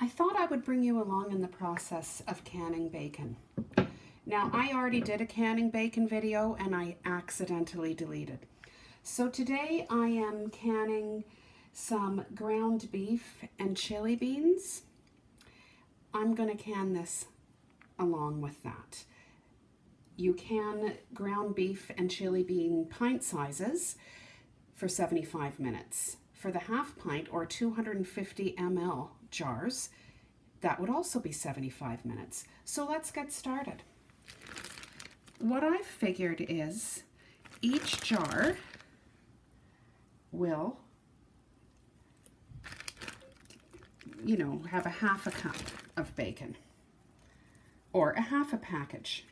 I thought I would bring you along in the process of canning bacon. Now, I already did a canning bacon video and I accidentally deleted. So today I am canning some ground beef and chili beans. I'm going to can this along with that. You can ground beef and chili bean pint sizes for 75 minutes. For the half pint or 250 ml jars, that would also be 75 minutes. So let's get started. What I've figured is each jar will, have a half a cup of bacon or a half a package.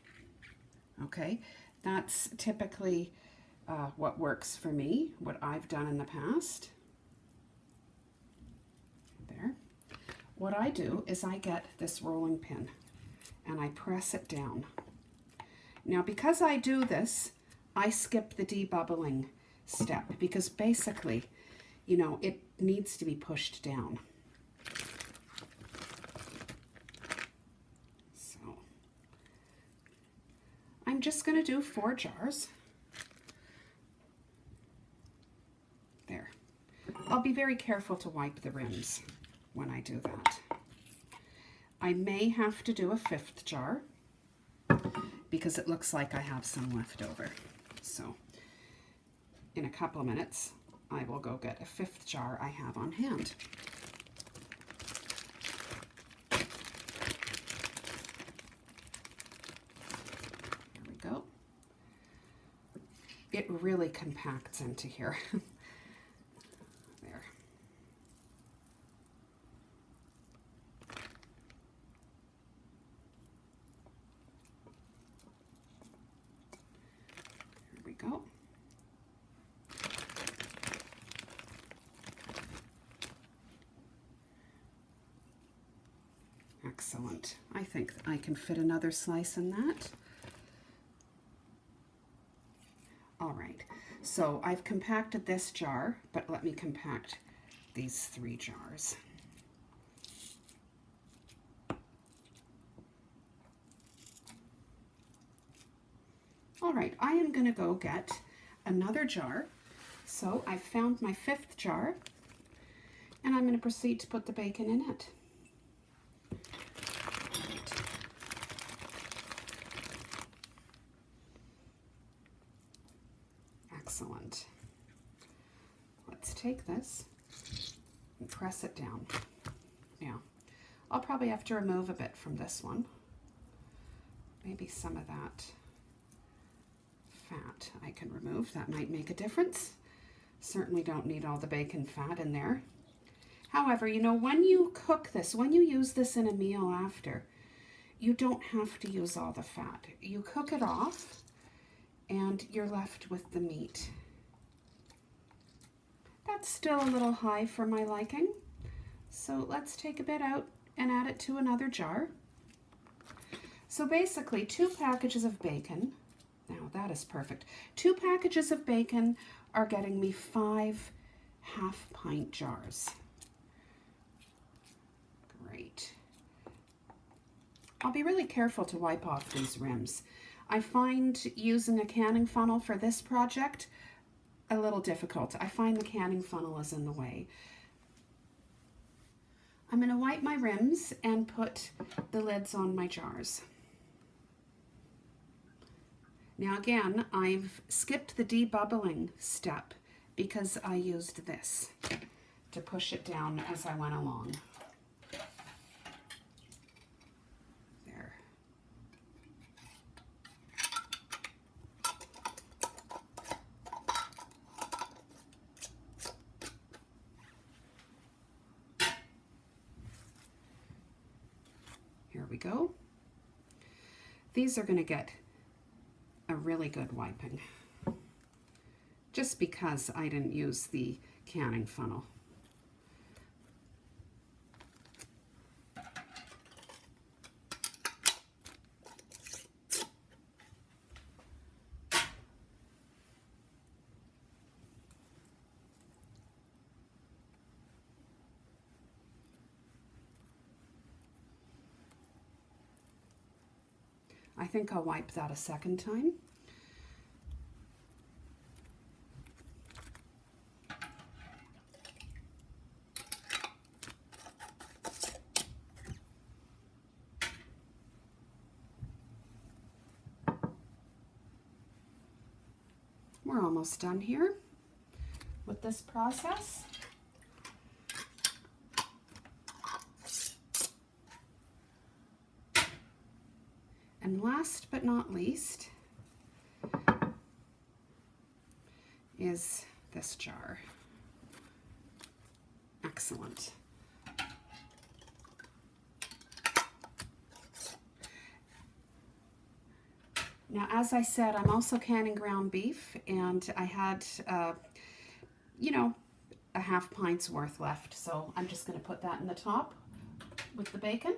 Okay, that's typically what works for me, what I've done in the past. There. What I do is I get this rolling pin and I press it down. Now, because I do this, I skip the debubbling step because basically, it needs to be pushed down. So I'm just going to do 4 jars. There. I'll be very careful to wipe the rims when I do that. I may have to do a 5th jar because it looks like I have some left over. So in a couple of minutes, I will go get a 5th jar I have on hand. Here we go. It really compacts into here. There. Here we go. Excellent. I think I can fit another slice in that. All right, so I've compacted this jar, but let me compact these 3 jars. All right, I am going to go get another jar. So I found my 5th jar, and I'm going to proceed to put the bacon in it. Excellent. Let's take this and press it down. Now, I'll probably have to remove a bit from this one. Maybe some of that fat I can remove. That might make a difference. Certainly don't need all the bacon fat in there. However, when you cook this, when you use this in a meal after, you don't have to use all the fat. You cook it off and you're left with the meat. That's still a little high for my liking. So let's take a bit out and add it to another jar. So basically 2 packages of bacon. Now that is perfect. 2 packages of bacon are getting me 5 half-pint jars. Great. I'll be really careful to wipe off these rims. I find using a canning funnel for this project a little difficult. I find the canning funnel is in the way. I'm going to wipe my rims and put the lids on my jars. Now again, I've skipped the debubbling step because I used this to push it down as I went along. There. Here we go. These are going to get a really good wiping, just because I didn't use the canning funnel. I think I'll wipe that a second time. We're almost done here with this process. And last but not least is this jar. Excellent. Now, as I said, I'm also canning ground beef, and I had, you know, a half pint's worth left. So I'm just going to put that in the top with the bacon.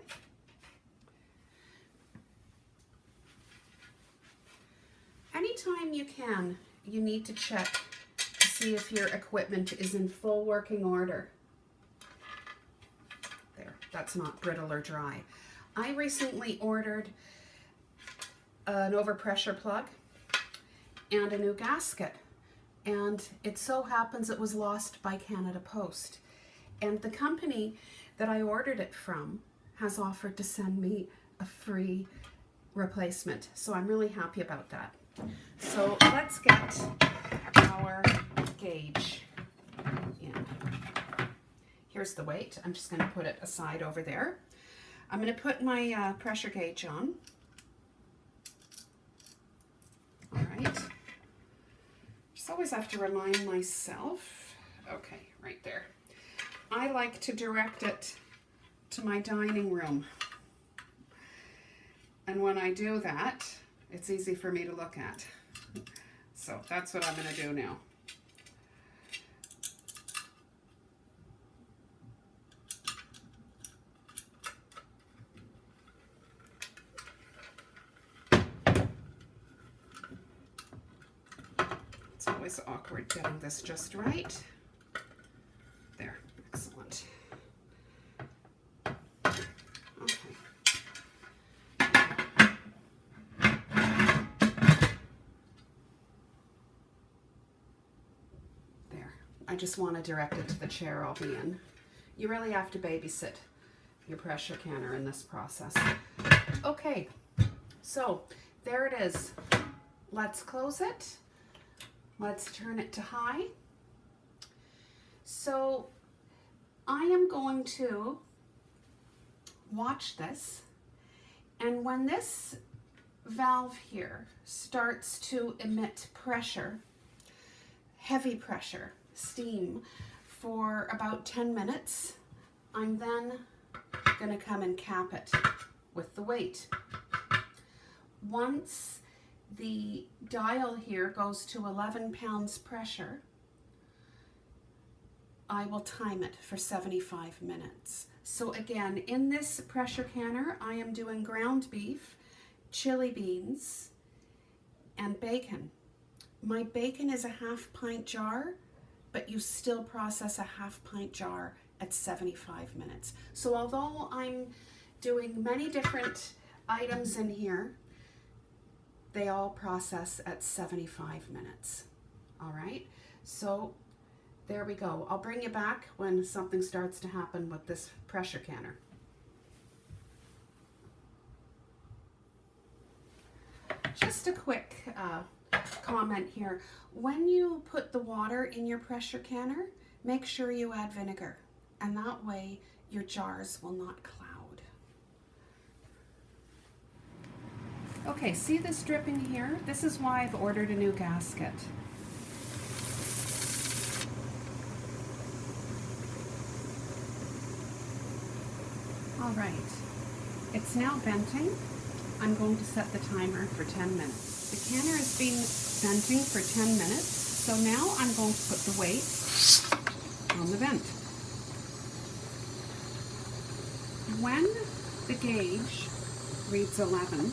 Anytime you can, you need to check to see if your equipment is in full working order. There, that's not brittle or dry. I recently ordered an overpressure plug and a new gasket, and it so happens it was lost by Canada Post, and the company that I ordered it from has offered to send me a free replacement, so I'm really happy about that. So let's get our gauge in. Here's the weight. I'm just going to put it aside over there. I'm going to put my pressure gauge on. All right. Just always have to remind myself. Okay, right there. I like to direct it to my dining room. And when I do that, it's easy for me to look at. So that's what I'm going to do now. It's always awkward getting this just right. There, excellent. Okay. There. I just want to direct it to the chair I'll be in. You really have to babysit your pressure canner in this process. Okay, so there it is. Let's close it. Let's turn it to high. So I am going to watch this, and when this valve here starts to emit pressure, heavy pressure, steam, for about 10 minutes, I'm then going to come and cap it with the weight. Once the dial here goes to 11 pounds pressure, I will time it for 75 minutes. So again, in this pressure canner, I am doing ground beef, chili beans, and bacon. My bacon is a half pint jar, but you still process a half pint jar at 75 minutes. So although I'm doing many different items in here, they all process at 75 minutes. All right, so there we go. I'll bring you back when something starts to happen with this pressure canner. Just a quick comment here. When you put the water in your pressure canner, make sure you add vinegar, and that way your jars will not cloud. Okay, see this dripping here? This is why I've ordered a new gasket. All right, it's now venting. I'm going to set the timer for 10 minutes. The canner has been venting for 10 minutes, so now I'm going to put the weight on the vent. When the gauge reads 11,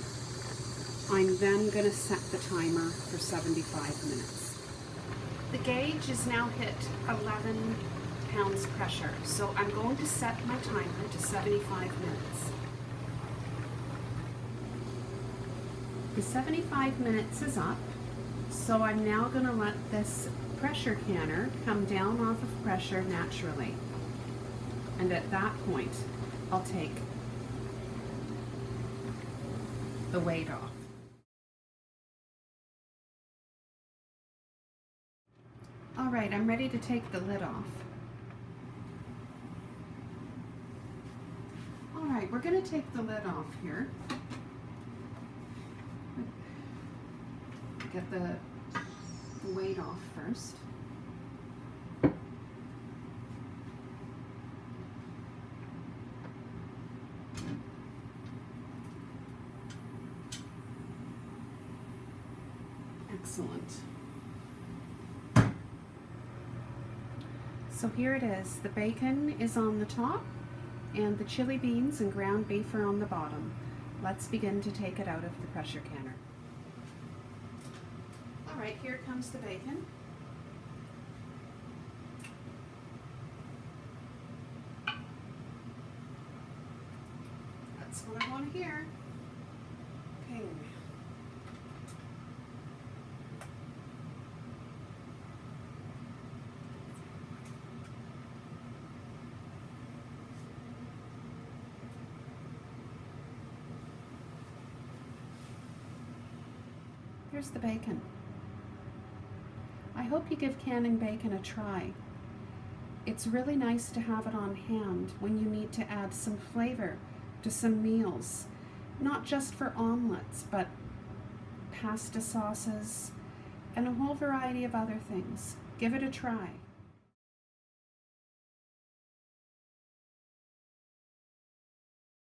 I'm then going to set the timer for 75 minutes. The gauge is now hit 11 pounds pressure, so I'm going to set my timer to 75 minutes. the 75 minutes is up, so I'm now going to let this pressure canner come down off of pressure naturally. And at that point, I'll take the weight off. All right, I'm ready to take the lid off. All right, we're going to take the lid off here. Get the weight off first. Excellent. So here it is. The bacon is on the top and the chili beans and ground beef are on the bottom. Let's begin to take it out of the pressure canner. All right, here comes the bacon. That's what I want to hear. Ping. Here's the bacon. I hope you give canning bacon a try. It's really nice to have it on hand when you need to add some flavor to some meals, not just for omelets, but pasta sauces and a whole variety of other things. Give it a try.